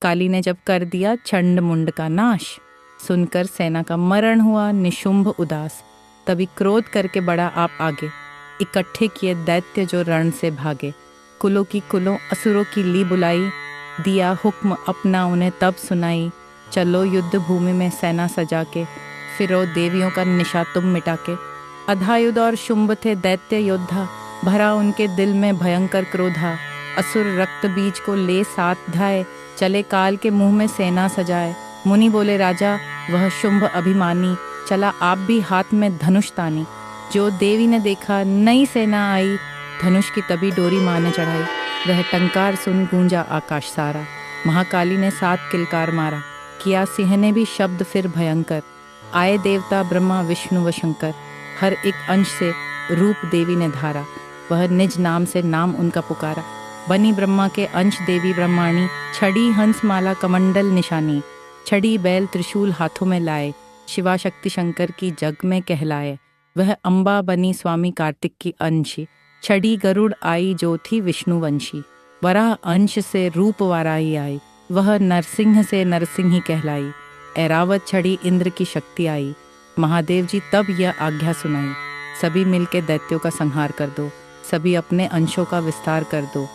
काली ने जब कर दिया चंड मुंड का नाश, सुनकर सेना का मरण हुआ निशुंभ उदास। तभी क्रोध करके बढ़ा आप आगे, इकट्ठे किए दैत्य जो रण से भागे। कुलों की कुलों असुरों की ली बुलाई, दिया हुक्म अपना उन्हें तब सुनाई। चलो युद्ध भूमि में सेना सजा के, फिरो देवियों का निशा तुम मिटा के। अधायुध और शुंभ थे दैत्य योद्धा, भरा उनके दिल में भयंकर क्रोधा। असुर रक्त बीज को ले साथ धाए, चले काल के मुंह में सेना सजाए। मुनि बोले राजा वह शुंभ अभिमानी, चला आप भी हाथ में धनुष तानी। जो देवी ने देखा नई सेना आई, धनुष की तभी डोरी माँ ने चढ़ाई। वह टंकार सुन गूंजा आकाश सारा, महाकाली ने 7 किलकार मारा। किया सिंह ने भी शब्द फिर भयंकर, आए देवता ब्रह्मा विष्णु व शंकर। हर एक अंश से रूप देवी ने धारा, वह निज नाम से नाम उनका पुकारा। बनी ब्रह्मा के अंश देवी ब्रह्माणी, छड़ी हंस माला कमंडल निशानी। छड़ी बैल त्रिशूल हाथों में लाए, शिवा शक्ति शंकर की जग में कहलाए। वह अम्बा बनी स्वामी कार्तिक की अंशी, छड़ी गरुड़ आई जो थी विष्णुवंशी। वराह अंश से रूप वाराही आई, वह नरसिंह से नरसिंह ही कहलाई। ऐरावत छड़ी इंद्र की शक्ति आई, महादेव जी तब यह आज्ञा सुनाई। सभी मिलके दैत्यों का संहार कर दो, सभी अपने अंशों का विस्तार कर दो।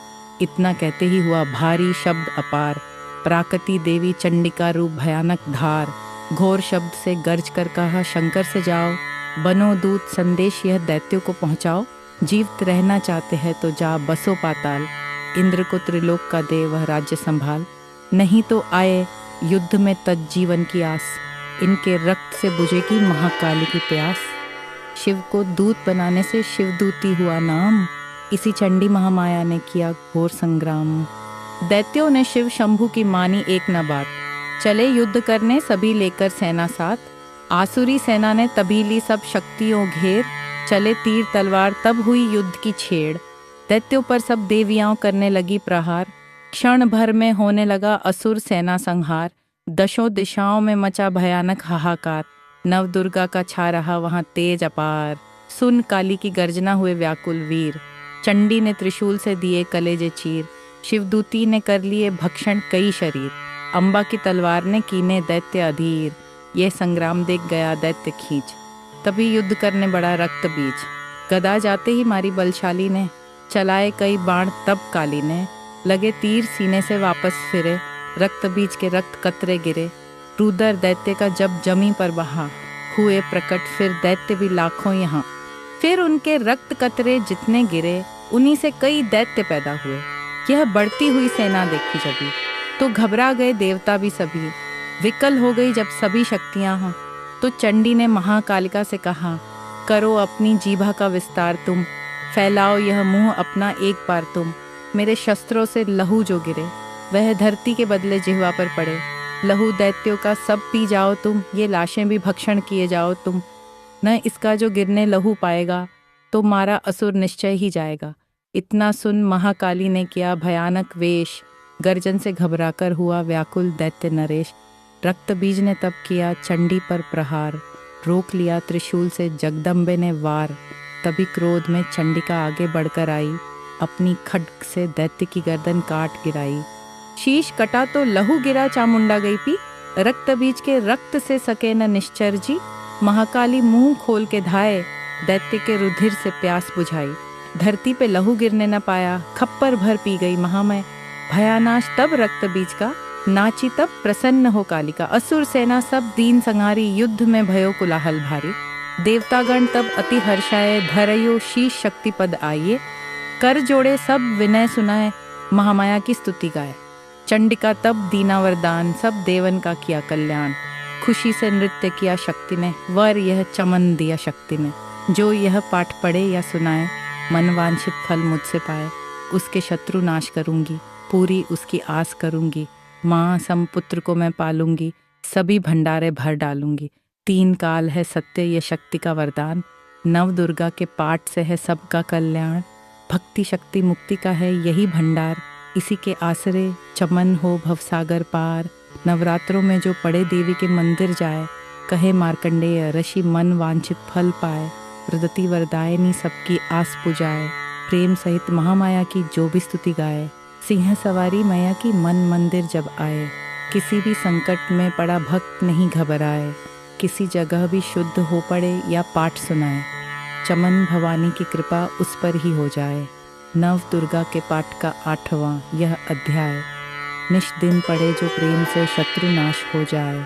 इतना कहते ही हुआ भारी शब्द अपार, प्राकृति देवी चंडिका रूप भयानक धार। घोर शब्द से गर्ज कर कहा शंकर से जाओ, बनो दूत संदेश यह दैत्यों को पहुँचाओ। जीवित रहना चाहते हैं तो जा बसो पाताल, इंद्र को त्रिलोक का दे वह राज्य संभाल। नहीं तो आए युद्ध में तज्जीवन की आस, इनके रक्त से बुझेगी महाकाली की प्यास। शिव को दूत बनाने से शिवदूती हुआ नाम, इसी चंडी महामाया ने किया घोर संग्राम। दैत्यों ने शिव शंभु की मानी एक न बात, चले युद्ध करने सभी लेकर सेना साथ। आसुरी सेना ने तभी ली सब शक्तियों घेर, चले तीर तलवार तब हुई युद्ध की छेड़। दैत्यों पर सब देवियां करने लगी प्रहार, क्षण भर में होने लगा असुर सेना संहार। दशों दिशाओं में मचा भयानक हाहाकार, नव दुर्गा का छा रहा वहां तेज अपार। सुन काली की गर्जना हुए व्याकुल वीर, चंडी ने त्रिशूल से दिए कलेजे चीर। शिवदूती ने कर लिए भक्षण कई शरीर, अम्बा की तलवार ने कीने दैत्य अधीर। ये संग्राम देख गया दैत्य खींच, तभी युद्ध करने बड़ा रक्त बीज। गदा जाते ही मारी बलशाली ने, चलाए कई बाण तब काली ने। लगे तीर सीने से वापस फिरे, रक्त बीज के रक्त कतरे गिरे। रुदर दैत्य का जब जमी पर बहा, हुए प्रकट फिर दैत्य भी लाखों यहाँ। फिर उनके रक्त कतरे जितने गिरे, उन्हीं से कई दैत्य पैदा हुए। यह बढ़ती हुई सेना देखी जभी, तो घबरा गए देवता भी सभी। विकल हो गई जब सभी शक्तियां हों, तो चंडी ने महाकालिका से कहा करो अपनी जीभा का विस्तार तुम। फैलाओ यह मुंह अपना एक बार तुम। मेरे शस्त्रों से लहू जो गिरे, वह धरती के बदले जिह्वा पर पड़े। लहू दैत्यों का सब पी जाओ तुम, ये लाशें भी भक्षण किए जाओ तुम। न इसका जो गिरने लहू पाएगा, तो मारा असुर निश्चय ही जाएगा। इतना सुन महाकाली ने किया भयानक वेश, गर्जन से घबराकर हुआ व्याकुल दैत्य नरेश। रक्त बीज ने तब किया चंडी पर प्रहार, रोक लिया त्रिशूल से जगदम्बे ने वार। तभी क्रोध में चंडिका आगे बढ़कर आई, अपनी खड्ग से दैत्य की गर्दन काट गिराई। शीश कटा तो लहू गिरा चामुंडा गई पी, रक्त बीज के रक्त से सके न निश्चर जी। महाकाली मुंह खोल के धाए, दैत्य के रुधिर से प्यास बुझाई। धरती पे लहू गिरने न पाया, खप्पर भर पी गई महामय। भयानाश तब रक्त बीज का, नाची तब प्रसन्न हो कालिका। असुर सेना सब दीन संहारी, युद्ध में भयो कुलाहल भारी। देवतागण तब अति हर्षाए, धरयो शीश शक्ति पद आइए। कर जोड़े सब विनय सुनाए, महामाया की स्तुति गाए। चंडिका तब दीना वरदान, सब देवन का किया कल्याण। खुशी से नृत्य किया शक्ति ने, वर यह चमन दिया शक्ति ने। जो यह पाठ पढ़े या सुनाए, मनवांछित फल मुझसे पाए। उसके शत्रु नाश करूंगी, पूरी उसकी आस करूंगी। माँ सम पुत्र को मैं पालूंगी, सभी भंडारे भर डालूंगी। 3 काल है सत्य ये शक्ति का वरदान, नव दुर्गा के पाठ से है सबका कल्याण। भक्ति शक्ति मुक्ति का है यही भंडार, इसी के आसरे चमन हो भवसागर पार। नवरात्रों में जो पड़े देवी के मंदिर जाए, कहे मार्कंडेय ऋषि मन वांछित फल पाए। प्रदति वरदायनी सबकी आस पुजाए, प्रेम सहित महामाया की जो भी स्तुति गाए। सिंह सवारी मैया की मन मंदिर जब आए, किसी भी संकट में पड़ा भक्त नहीं घबराए, किसी जगह भी शुद्ध हो पड़े या पाठ सुनाए, चमन भवानी की कृपा उस पर ही हो जाए। नव दुर्गा के पाठ का 8वां यह अध्याय, निष्दिन पढ़े जो प्रेम से शत्रु नाश हो जाए।